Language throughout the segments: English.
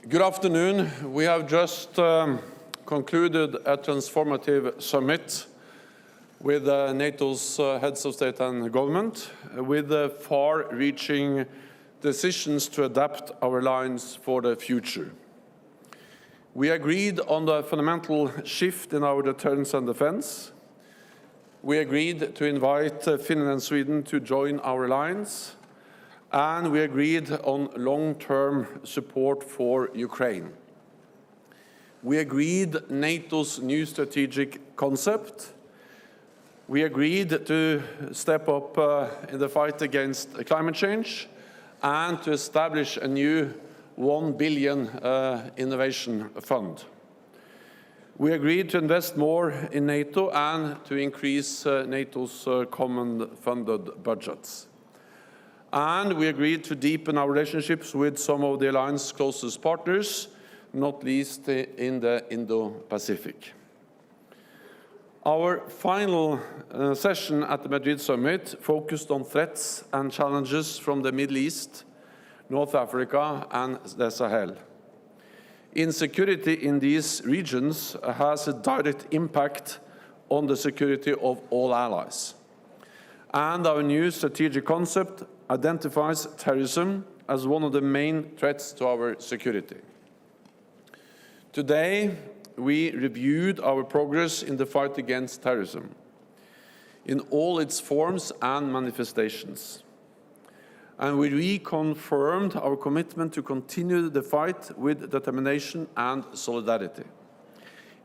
Good afternoon. We have just concluded a transformative summit with NATO's heads of state and government, with far-reaching decisions to adapt our alliance for the future. We agreed on the fundamental shift in our deterrence and defense. We agreed to invite Finland and Sweden to join our alliance, and we agreed on long-term support for Ukraine. We agreed NATO's new strategic concept. We agreed to step up in the fight against climate change and to establish a new 1 billion innovation fund. We agreed to invest more in NATO and to increase NATO's common funded budgets. And we agreed to deepen our relationships with some of the alliance's closest partners, not least in the Indo-Pacific. Our final session at the Madrid Summit focused on threats and challenges from the Middle East, North Africa, and the Sahel. Insecurity in these regions has a direct impact on the security of all allies. And our new strategic concept identifies terrorism as one of the main threats to our security. Today, we reviewed our progress in the fight against terrorism in all its forms and manifestations. And we reconfirmed our commitment to continue the fight with determination and solidarity,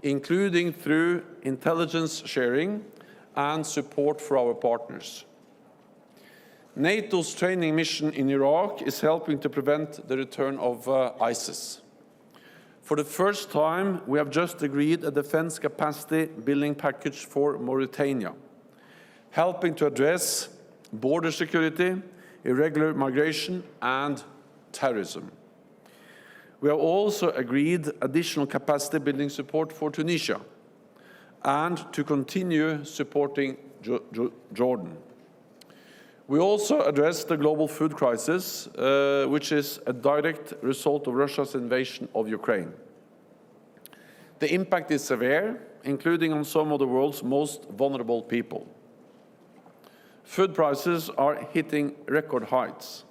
including through intelligence sharing and support for our partners. NATO's training mission in Iraq is helping to prevent the return of ISIS. For the first time, we have just agreed a defense capacity building package for Mauritania, helping to address border security, irregular migration, and terrorism. We have also agreed additional capacity building support for Tunisia and to continue supporting Jordan. We also addressed the global food crisis, which is a direct result of Russia's invasion of Ukraine. The impact is severe, including on some of the world's most vulnerable people. Food prices are hitting record heights,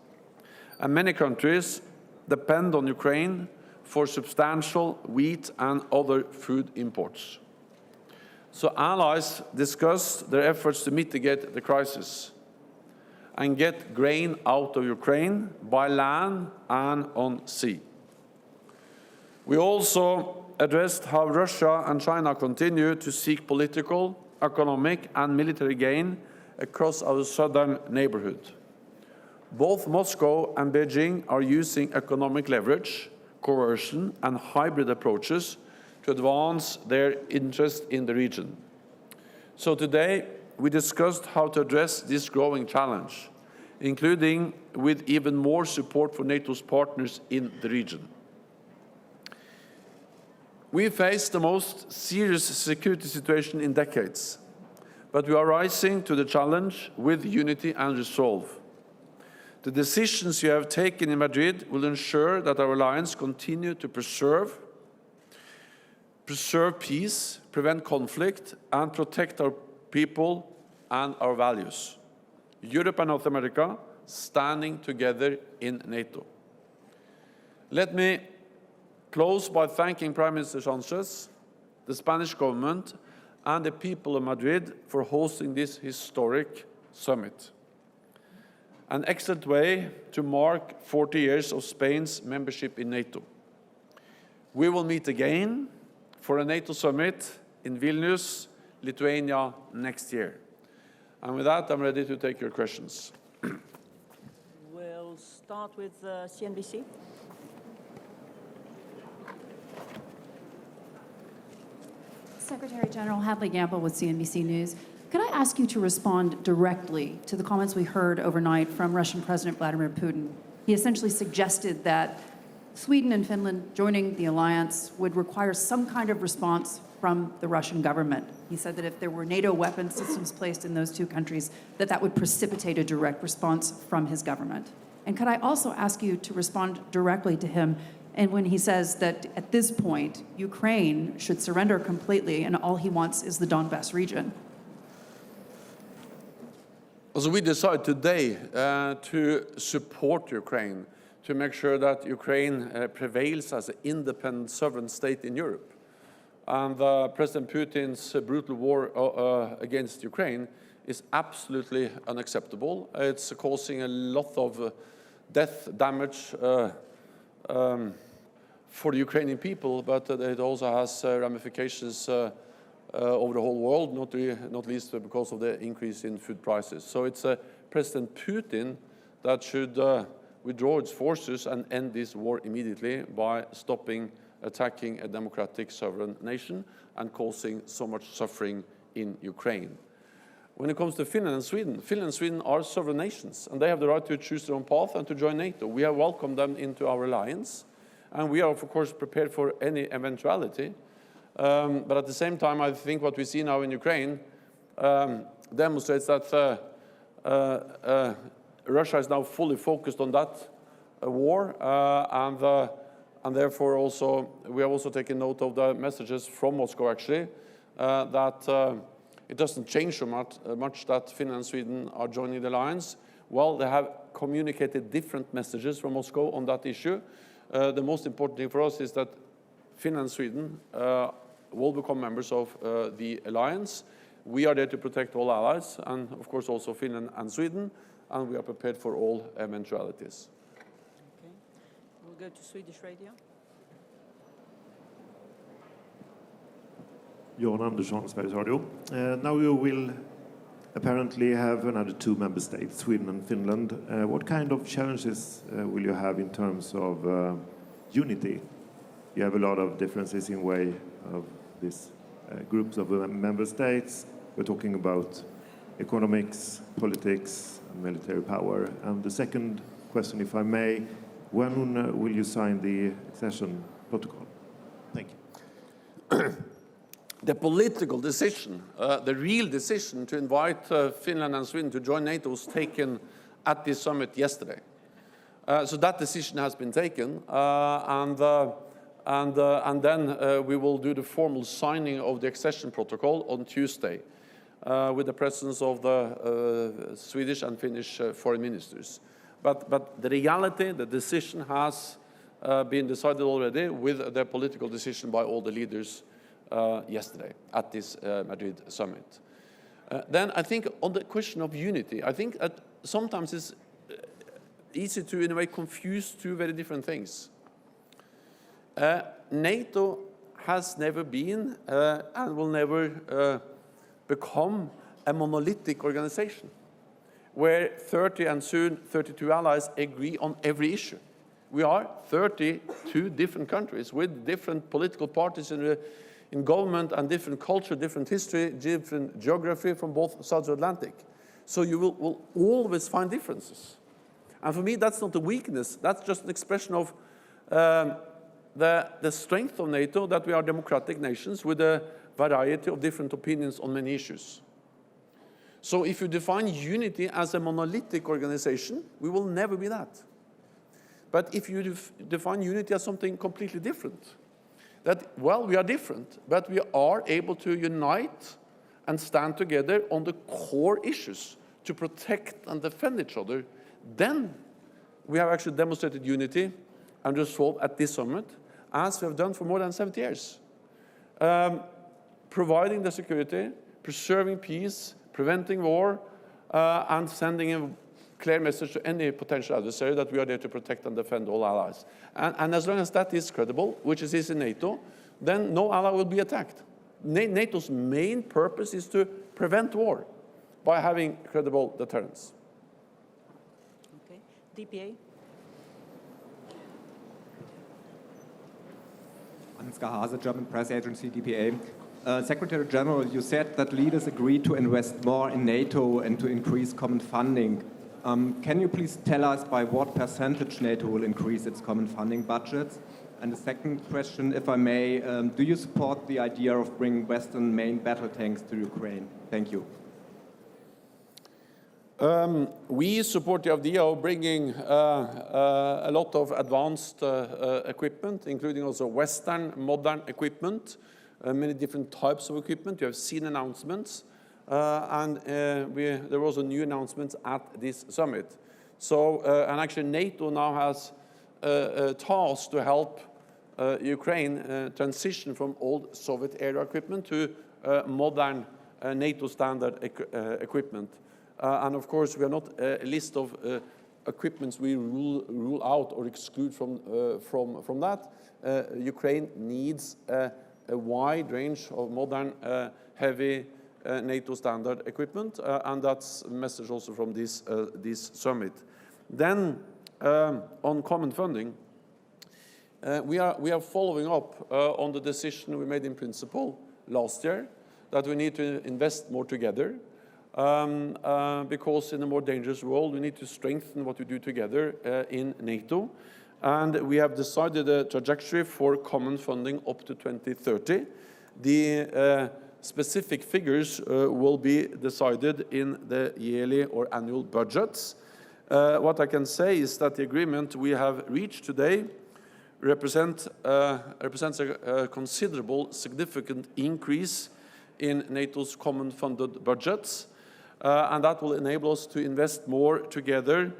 and many countries depend on Ukraine for substantial wheat and other food imports. So allies discussed their efforts to mitigate the crisis and get grain out of Ukraine by land and on sea. We also addressed how Russia and China continue to seek political, economic, and military gain across our southern neighborhood. Both Moscow and Beijing are using economic leverage, coercion, and hybrid approaches to advance their interest in the region. So today, we discussed how to address this growing challenge, including with even more support for NATO's partners in the region. We face the most serious security situation in decades, but we are rising to the challenge with unity and resolve. The decisions you have taken in Madrid will ensure that our alliance continue to preserve peace, prevent conflict, and protect our people and our values. Europe and North America standing together in NATO. Let me close by thanking Prime Minister Sánchez, the Spanish government, and the people of Madrid for hosting this historic summit. An excellent way to mark 40 years of Spain's membership in NATO. We will meet again for a NATO summit in Vilnius, Lithuania next year. And with that, I'm ready to take your questions. We'll start with CNBC. Secretary General Hadley Gamble with CNBC News. Could I ask you to respond directly to the comments we heard overnight from Russian President Vladimir Putin? He essentially suggested that Sweden and Finland joining the alliance would require some kind of response from the Russian government. He said that if there were NATO weapon systems placed in those two countries, that would precipitate a direct response from his government. And could I also ask you to respond directly to him And when he says that at this point, Ukraine should surrender completely and all he wants is the Donbass region. So we decide today to support Ukraine, to make sure that Ukraine prevails as an independent sovereign state in Europe. And President Putin's brutal war against Ukraine is absolutely unacceptable. It's causing a lot of death, damage for the Ukrainian people, but it also has ramifications over the whole world, not least because of the increase in food prices. So it's President Putin that should withdraw its forces and end this war immediately by stopping attacking a democratic sovereign nation and causing so much suffering in Ukraine. When it comes to Finland and Sweden are sovereign nations, and they have the right to choose their own path and to join NATO. We have welcomed them into our alliance, and we are, of course, prepared for any eventuality. But at the same time, I think what we see now in Ukraine demonstrates that Russia is now fully focused on that war, and therefore also we have also taken note of the messages from Moscow, actually, that it doesn't change so much that Finland and Sweden are joining the alliance. Well, they have communicated different messages from Moscow on that issue. The most important thing for us is that Finland and Sweden will become members of the alliance. We are there to protect all allies, and of course also Finland and Sweden, and we are prepared for all eventualities. Okay. We'll go to Swedish radio. Jan Andersson, Sveriges Radio. Now you will apparently have another two member states, Sweden and Finland. What kind of challenges will you have in terms of unity? You have a lot of differences in way of these groups of member states. We're talking about economics, politics, and military power. And the second question, if I may, when will you sign the accession protocol? Thank you. The political decision, the real decision to invite Finland and Sweden to join NATO was taken at this summit yesterday. So that decision has been taken, and then we will do the formal signing of the accession protocol on Tuesday with the presence of the Swedish and Finnish foreign ministers. But the reality, the decision has been decided already with the political decision by all the leaders yesterday at this Madrid summit. Then I think on the question of unity, I think that sometimes it's easy to, in a way, confuse two very different things. NATO has never been and will never become a monolithic organization where 30 and soon 32 allies agree on every issue. We are 32 different countries with different political parties in government and different culture, different history, different geography from both sides of the Atlantic. So you will always find differences. And for me, that's not a weakness. That's just an expression of the strength of NATO, that we are democratic nations with a variety of different opinions on many issues. So if you define unity as a monolithic organization, we will never be that. But if you define unity as something completely different, that, well, we are different, but we are able to unite and stand together on the core issues to protect and defend each other, then we have actually demonstrated unity and resolve at this summit, as we have done for more than 70 years. Providing the security, preserving peace, preventing war, and sending a clear message to any potential adversary that we are there to protect and defend all allies. And as long as that is credible, which it is in NATO, then no ally will be attacked. NATO's main purpose is to prevent war by having credible deterrence. Okay. DPA. Ansgar Hase, German press agency, DPA. Secretary General, you said that leaders agreed to invest more in NATO and to increase common funding. Can you please tell us by what percentage NATO will increase its common funding budgets? And the second question, if I may, do you support the idea of bringing Western main battle tanks to Ukraine? Thank you. We support the idea of bringing a lot of advanced equipment, including also Western modern equipment, many different types of equipment. You have seen announcements, and there was a new announcement at this summit. So, and actually NATO now has a task to help Ukraine transition from old Soviet-era equipment to modern NATO standard equipment. And of course, we are not a list of equipments we rule out or exclude from that. Ukraine needs a wide range of modern, heavy NATO standard equipment, and that's a message also from this summit. Then, on common funding, we are following up on the decision we made in principle last year that we need to invest more together. Because in a more dangerous world, we need to strengthen what we do together in NATO. And we have decided a trajectory for common funding up to 2030. The specific figures will be decided in the yearly or annual budgets. What I can say is that the agreement we have reached today represents a considerable, significant increase in NATO's common funded budgets. And that will enable us to invest more together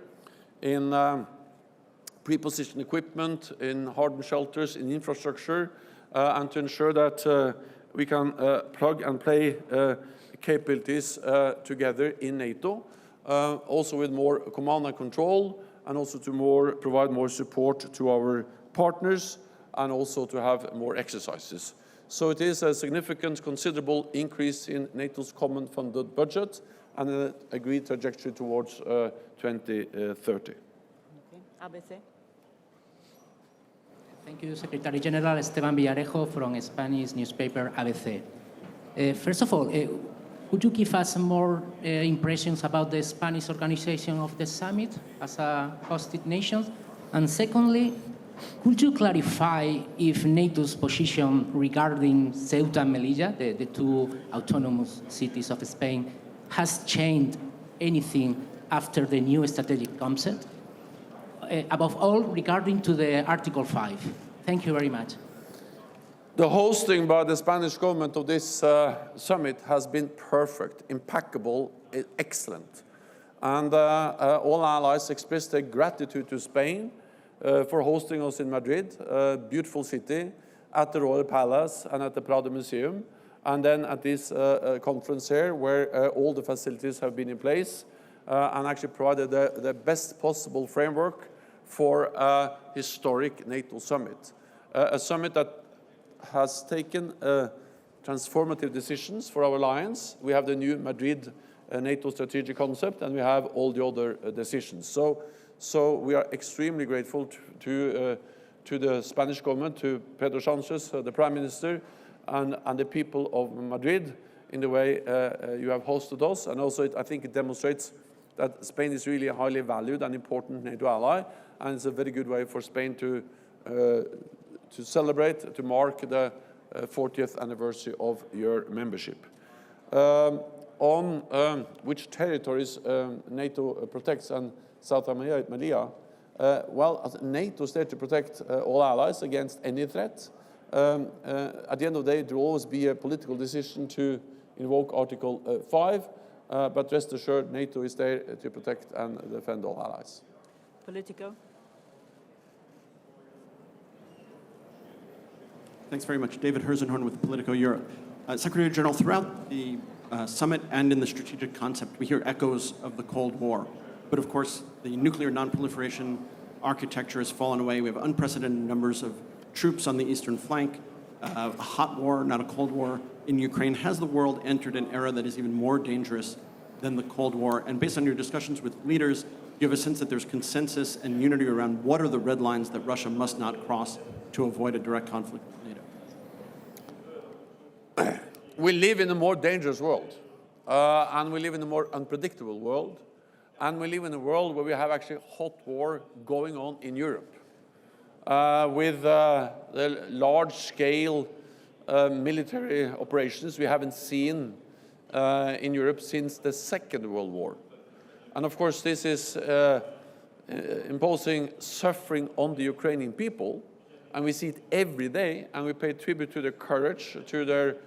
in pre-positioned equipment, in hardened shelters, in infrastructure, and to ensure that we can plug and play capabilities together in NATO, also with more command and control, and also to provide more support to our partners, and also to have more exercises. So it is a significant, considerable increase in NATO's common funded budget, and an agreed trajectory towards 2030. Okay. ABC. Thank you, Secretary General. Esteban Villarejo from Spanish newspaper ABC. First of all, could you give us more impressions about the Spanish organization of the summit as a hosted nation? And secondly, could you clarify if NATO's position regarding Ceuta and Melilla, the two autonomous cities of Spain, has changed anything after the new strategic concept? Above all, regarding to the Article 5. Thank you very much. The hosting by the Spanish government of this summit has been perfect, impeccable, excellent. And all allies expressed their gratitude to Spain for hosting us in Madrid, a beautiful city, at the Royal Palace and at the Prado Museum. And then at this conference here, where all the facilities have been in place, and actually provided the best possible framework for a historic NATO summit. A summit that has taken transformative decisions for our alliance. We have the new Madrid NATO strategic concept, and we have all the other decisions. So we are extremely grateful to the Spanish government, to Pedro Sanchez, the Prime Minister, and the people of Madrid in the way you have hosted us. And also, I think it demonstrates that Spain is really a highly valued and important NATO ally, and it's a very good way for Spain to celebrate, to mark the 40th anniversary of your membership. On which territories NATO protects and South Melilla, well, NATO is there to protect all allies against any threat. At the end of the day, there will always be a political decision to invoke Article 5, but rest assured, NATO is there to protect and defend all allies. Politico. Thanks very much. David Herzenhorn with Politico Europe. Secretary General, throughout the summit and in the strategic concept, we hear echoes of the Cold War. But of course, the nuclear non-proliferation architecture has fallen away. We have unprecedented numbers of troops on the eastern flank, a hot war, not a cold war, in Ukraine. Has the world entered an era that is even more dangerous than the Cold War? And based on your discussions with leaders, do you have a sense that there's consensus and unity around what are the red lines that Russia must not cross to avoid a direct conflict with NATO? We live in a more dangerous world, and we live in a more unpredictable world, and we live in a world where we have actually hot war going on in Europe, with the large-scale military operations we haven't seen in Europe since the Second World War. And of course, this is imposing suffering on the Ukrainian people, and we see it every day, and we pay tribute to their courage, to their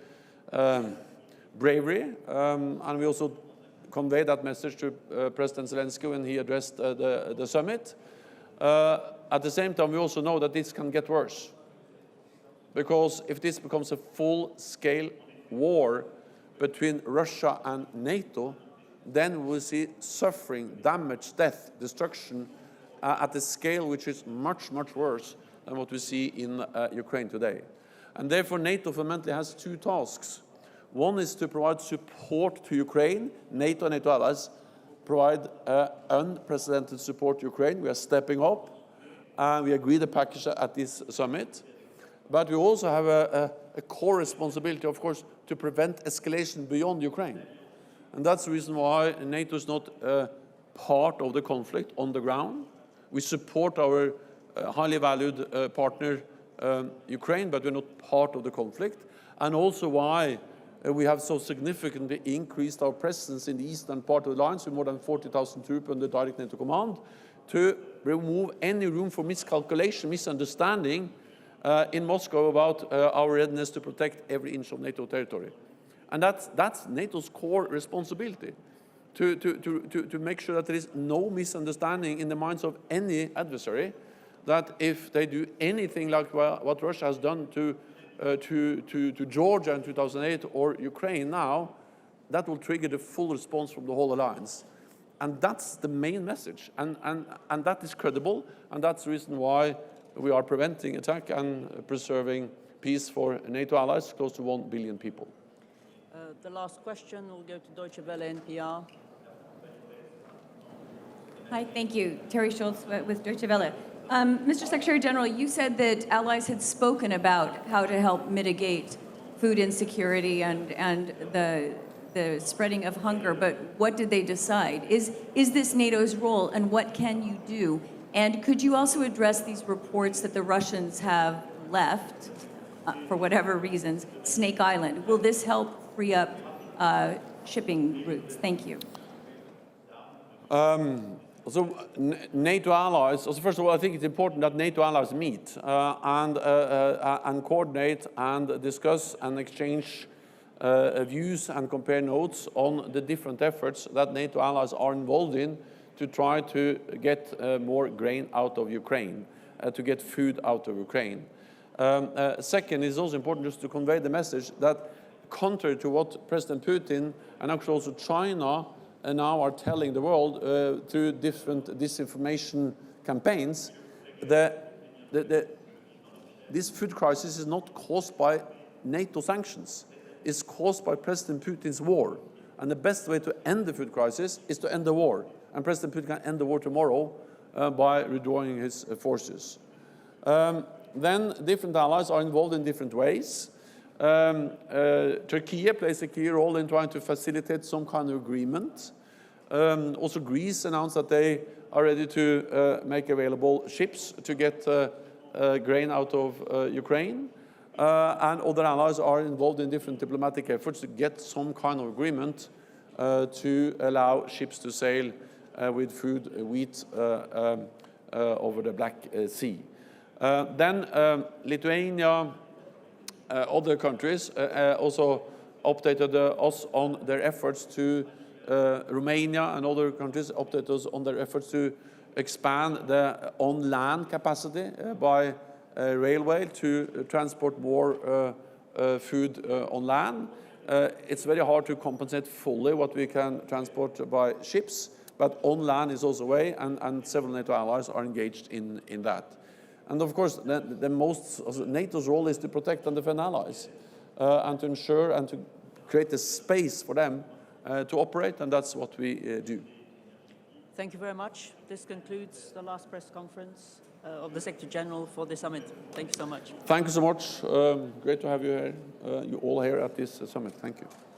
bravery, and we also convey that message to President Zelensky when he addressed the summit. At the same time, we also know that this can get worse, because if this becomes a full-scale war between Russia and NATO, then we'll see suffering, damage, death, destruction at a scale which is much, much worse than what we see in Ukraine today. And therefore, NATO fundamentally has two tasks. One is to provide support to Ukraine. NATO and NATO allies provide unprecedented support to Ukraine. We are stepping up, and we agreed a package at this summit. But we also have a core responsibility, of course, to prevent escalation beyond Ukraine. And that's the reason why NATO is not part of the conflict on the ground. We support our highly valued partner, Ukraine, but we're not part of the conflict. And also why we have so significantly increased our presence in the eastern part of the alliance with more than 40,000 troops under direct NATO command to remove any room for miscalculation, misunderstanding in Moscow about our readiness to protect every inch of NATO territory. And that's NATO's core responsibility, to make sure that there is no misunderstanding in the minds of any adversary, that if they do anything like what Russia has done to Georgia in 2008 or Ukraine now, that will trigger the full response from the whole alliance. And that's the main message. And that is credible, and that's the reason why we are preventing attack and preserving peace for NATO allies, close to 1 billion people. The last question will go to Deutsche Welle NPR. Hi, thank you. Terry Schultz with Deutsche Welle. Mr. Secretary General, you said that allies had spoken about how to help mitigate food insecurity and the spreading of hunger, but what did they decide? Is this NATO's role, and what can you do? And could you also address these reports that the Russians have left, for whatever reasons, Snake Island? Will this help free up shipping routes? Thank you. So NATO allies, so first of all, I think it's important that NATO allies meet and coordinate and discuss and exchange views and compare notes on the different efforts that NATO allies are involved in to try to get more grain out of Ukraine, to get food out of Ukraine. Second, it's also important just to convey the message that contrary to what President Putin and actually also China now are telling the world through different disinformation campaigns, this food crisis is not caused by NATO sanctions. It's caused by President Putin's war. And the best way to end the food crisis is to end the war. And President Putin can end the war tomorrow by withdrawing his forces. Then different allies are involved in different ways. Turkey plays a key role in trying to facilitate some kind of agreement. Also, Greece announced that they are ready to make available ships to get grain out of Ukraine. And other allies are involved in different diplomatic efforts to get some kind of agreement to allow ships to sail with food, wheat over the Black Sea. Then Lithuania, other countries also updated us on their efforts to, Romania and other countries updated us on their efforts to expand the on-land capacity by railway to transport more food on land. It's very hard to compensate fully what we can transport by ships, but on land is also a way, and several NATO allies are engaged in that. And of course, NATO's role is to protect and defend allies, and to ensure and to create a space for them to operate, and that's what we do. Thank you very much. This concludes the last press conference of the Secretary General for the summit. Thank you so much. Thank you so much. Great to have you here, you all here at this summit. Thank you.